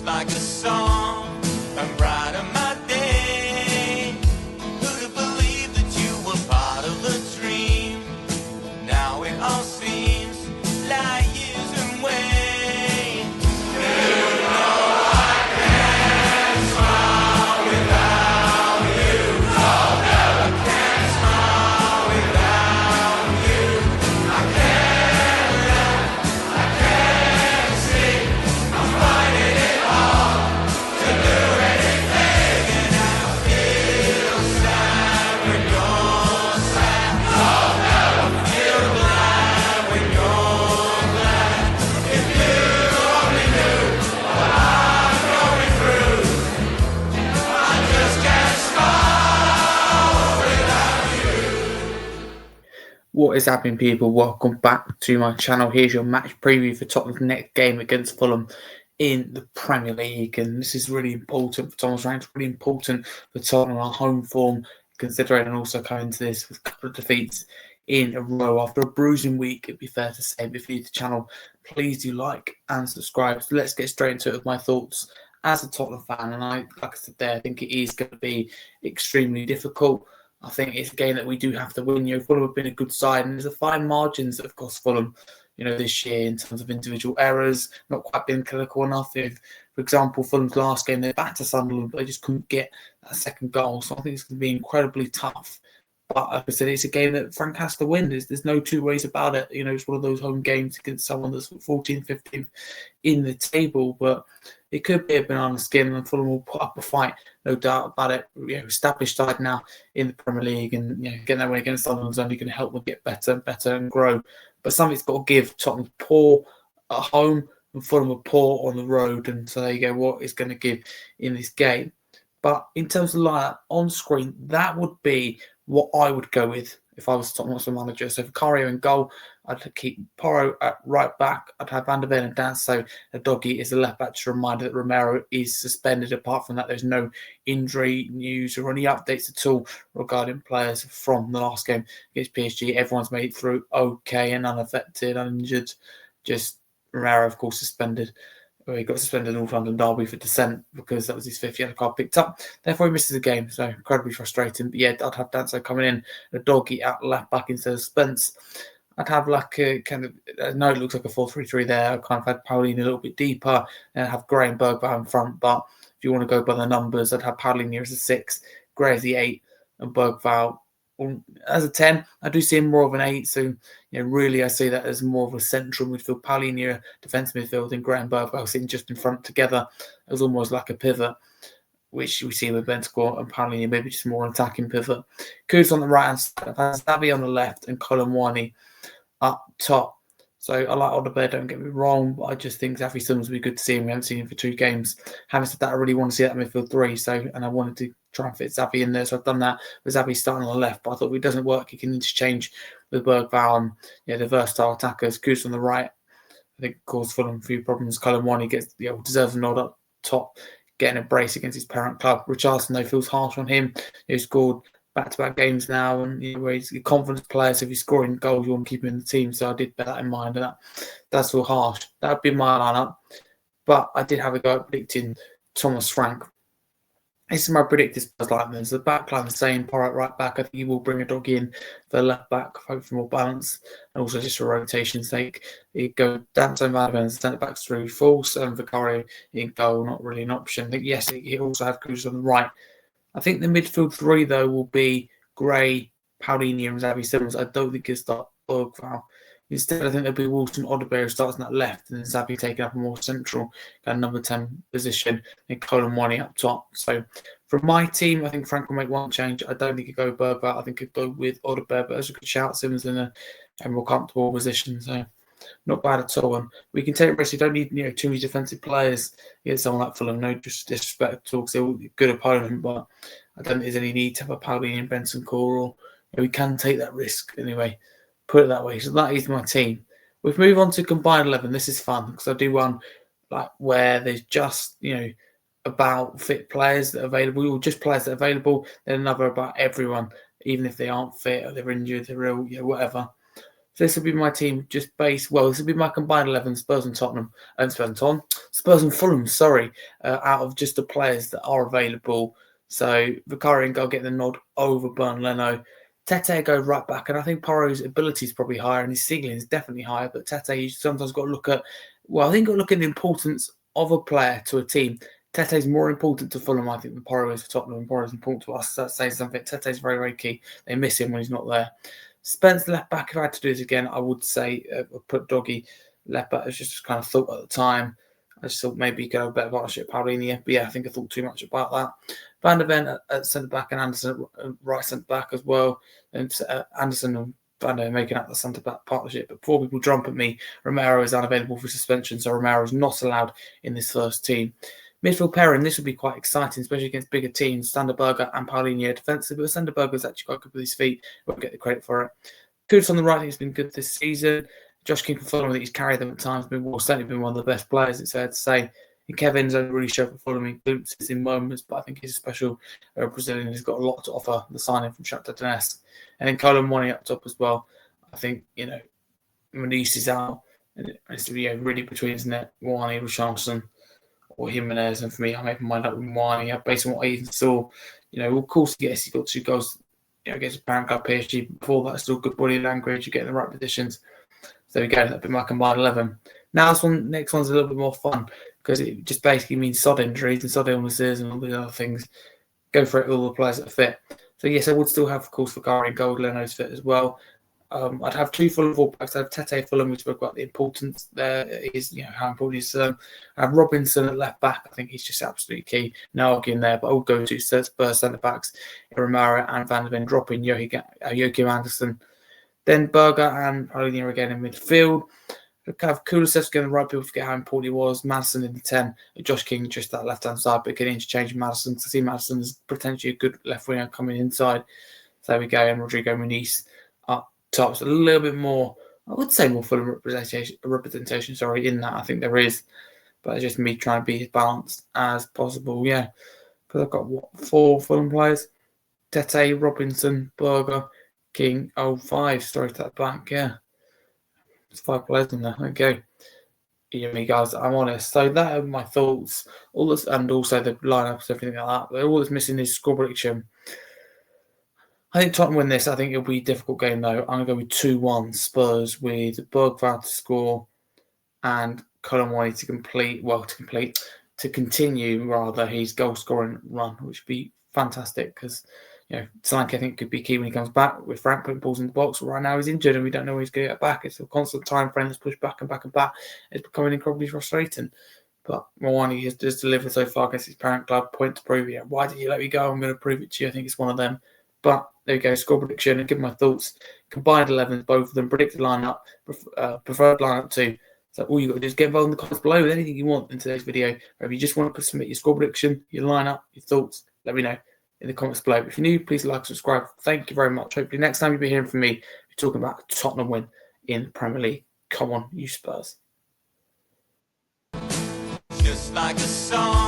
just like a song, and brighten my day. Who'd have believed that you were part of the dream? Now it all seems like years away. You know I can't smile without you. Oh no, I can't smile without you. I can't laugh, I can't sing. I'm finding it hard to do anything, and I feel sad when you're sad. Oh no, I feel glad when you're glad. If you only knew what I'm going through, I just can't smile without you. What is happening, people? Welcome back to my channel. Here's your match preview for Tottenham's next game against Fulham in the Premier League. And this is really important for Thomas Frank. It's really important for Tottenham on home form, considering and also coming to this with a couple of defeats in a row after a bruising week, it'd be fair to say. But if you're new to the channel, please do like and subscribe. So let's get straight into it with my thoughts as a Tottenham fan. And like I said there, I think it is going to be extremely difficult. I think it's a game that we do have to win. Fulham have been a good side, and there's a fine margins that have cost Fulham, this year in terms of individual errors, not quite being clinical enough. For example, Fulham's last game, they're back to Sunderland, but they just couldn't get that second goal. So I think it's going to be incredibly tough. But like I said, it's a game that Frank has to win. There's no two ways about it. It's one of those home games against someone that's 14th, 15th in the table. But it could be a banana skin, and Fulham will put up a fight, no doubt about it. Established side now in the Premier League, and getting that win against Sunderland is only going to help them get better and better and grow. But something's got to give. Tottenham poor at home, and Fulham are poor on the road, and so there you go. What is going to give in this game? But in terms of lineup on screen, that would be what I would go with if I was Tottenham's manager. So for Vicario in goal, I'd keep Porro at right back. I'd have Van der Ven and Danso. Doggy is the left back, to remind that Romero is suspended. Apart from that, there's no injury news or any updates at all regarding players from the last game against PSG. Everyone's made it through okay and unaffected, uninjured. Just Romero, of course, suspended. He got suspended in North London Derby for dissent because that was his fifth yellow card picked up. Therefore, he misses the game. So incredibly frustrating. But yeah, I'd have Danso coming in, a Doggy out left back instead of Spence. I'd have like a kind of, I know it looks like a 4-3-3 there. I kind of had Pauline a little bit deeper and have Gray and Bergvall in front. But if you want to go by the numbers, I'd have Pauline as a 6, Gray as the 8, and Bergvall as a 10. I do see him more of an 8. So, really I see that as more of a central midfield. Pauline defensive midfield, and Gray and Bergvall sitting just in front together as almost like a pivot, which we see with Bentancur and Pauline, maybe just more attacking pivot. Kudus on the right hand side, Xavi on the left, and Colomwani up top. So I like Odegaard, don't get me wrong, but I just think Xavi Simmons would be good to see him. We haven't seen him for 2 games. Having said that, I really want to see that midfield 3, and I wanted to try and fit Xavi in there, so I've done that with Xavi starting on the left, but I thought if it doesn't work, he can interchange with Bergvall and the versatile attackers. Kudus on the right, I think caused Fulham a few problems. Colomwani gets deserves a nod up top, getting a brace against his parent club. Richarlison, though, feels harsh on him. He scored back-to-back games now, and where he's a confidence player, so if he's scoring goals, you want to keep him in the team. So I did bear that in mind, and that's all harsh. That would be my lineup. But I did have a go at predicting Thomas Frank. This is my predicted Spurs lineup. So the back line the same, Porro at right back. I think he will bring a dog in for the left back, hopefully for more balance, and also just for rotation's sake. He'd go Danso and Van der Ven centre backs through false, and Vicario in goal, not really an option. I think, yes, he also have Kudus on the right. I think the midfield 3, though, will be Gray, Paulinho, and Xavi Simmons. I don't think he'll start Bergvall. Instead, I think there'll be Walton Odegaard who starts on that left, and then Xavi taking up a more central number 10 position, and Colomwani up top. So from my team, I think Frank will make one change. I don't think he'll go Bergvall. I think he'll go with Odegaard, but that's a good shout. Simmons in a more comfortable position. So not bad at all. And we can take risks. You don't need too many defensive players against someone like Fulham. No disrespect at all, because they're a good opponent, but I don't think there's any need to have a Pauline and Bentancur, or we can take that risk anyway. Put it that way. So that is my team. We move on to combined 11. This is fun because I do one like where there's just about fit players that are available, or just players that are available. Then another about everyone, even if they aren't fit or they're injured, they're ill, whatever. So this will be my team just based, this will be my combined 11, Spurs and Tottenham, Spurs and Fulham, out of just the players that are available. So Vicario and Goal get the nod over Bern Leno. Tete go right back, and I think Porro's ability is probably higher and his ceiling is definitely higher, but Tete, you sometimes got to look at, I think got to look at the importance of a player to a team. Tete's more important to Fulham, I think, than Porro is for Tottenham, and Porro is important to us. That's saying something. Tete's very, very key. They miss him when he's not there. Spence left back, if I had to do this again, I would say put Doggy left back. It's just kind of thought at the time. I just thought maybe you could have a better partnership with Paulinho. But yeah, I think I thought too much about that. Van der Ven at centre back and Anderson at right centre back as well. And Anderson and Van der Ven making up the centre back partnership. But before people jump at me, Romero is unavailable for suspension, so Romero is not allowed in this first team. Midfield pairing, this would be quite exciting, especially against bigger teams. Sanderberger and Paulinho defensive, but Sanderberger's actually quite good with his feet. Won't get the credit for it. Kudus on the right, I think he's been good this season. Josh King for Fulham, I think he's carried them at times, certainly been one of the best players, it's fair to say. And Kevin's only really showed for Fulham in glimpses in moments, but I think he's a special Brazilian. He's got a lot to offer, the signing from Shakhtar Donetsk. And then Colin Wani up top as well. I think, Muniz is out. And it's really between, isn't it? Wani, Richarlison, or Jimenez, and for me, I make my mind up with Wani based on what I even saw. Of course, yes, he got 2 goals against a parent club PSG. Before that, still good body language. You get in the right positions. So there we go. That'd be my combined 11. Now, next one's a little bit more fun because it just basically means sod injuries and sod illnesses and all these other things. Go for it with all the players that are fit. So yes, I would still have, of course, Vicario and Gold, Leno's fit as well. I'd have 2 Fulham fullbacks. I'd have Tete Fulham, we spoke about the importance there is, how important he is. I have Robinson at left back. I think he's just absolutely key. No arguing there, but I'll go to Spurs centre backs, Romero and Van der Ven, dropping Joachim Anderson. Then Berger and Paulinho again in midfield. Kind of Kulusevski on the right, people forget how important he was. Madison in the 10, Josh King just that left hand side, but getting interchange Madison. To see Madison as potentially a good left winger coming inside. So there we go, and Rodrigo Muniz up top. So a little bit more, I would say more Fulham representation. In that I think there is, but it's just me trying to be as balanced as possible. Yeah, because I've got 4 Fulham players: Tete, Robinson, Berger, King. 5 straight at the back. Yeah. It's 5 players in there. Okay. Me guys, I'm honest. So that are my thoughts. All this, and also the lineups, everything like that. But all that's missing is score prediction. I think Tottenham win this. I think it'll be a difficult game though. I'm going to go with 2-1 Spurs with Bergvall to score and Colin Wani to continue his goal scoring run, which would be fantastic because Solanke I think could be key when he comes back. With Frank putting balls in the box, right now he's injured and we don't know when he's going to get back. It's a constant time frame that's pushed back and back and back. It's becoming incredibly frustrating. But Mwani has just delivered so far against his parent club. Point to prove it. Why did you let me go? I'm going to prove it to you. I think it's one of them. But there you go. Score prediction and give my thoughts. Combined 11, both of them. Predicted lineup. Preferred lineup too. So all you got to do is get involved in the comments below with anything you want in today's video. Or if you just want to submit your score prediction, your lineup, your thoughts, let me know in the comments below. If you're new, please like, subscribe. Thank you very much. Hopefully next time you'll be hearing from me, we're talking about a Tottenham win in the Premier League. Come on, you Spurs. Just like a song.